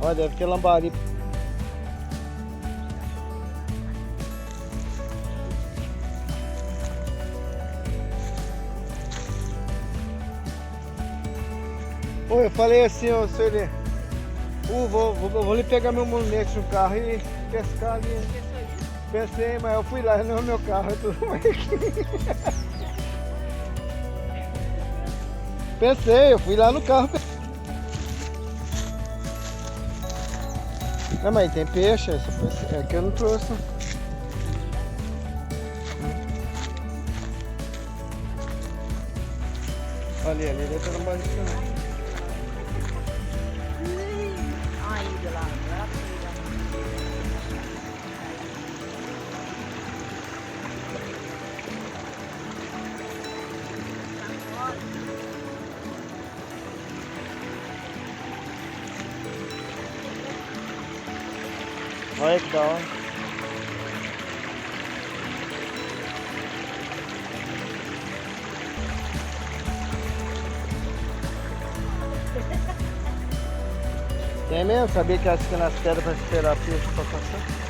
Ó, deve ter lambari. Ô, eu falei assim, ó, senhor, vou ali pegar meu molinete no carro e pescar ali. Pensei, mas eu fui lá, não é o meu carro, eu tô aqui. Pensei, eu fui lá no carro. Não, mas tem peixe, é que eu não trouxe. Ali deve ter um barriga. Ainda lá, lá Olha que da hora. Tem mesmo? Sabia que acho que nas pedras para esperar peixe para passar?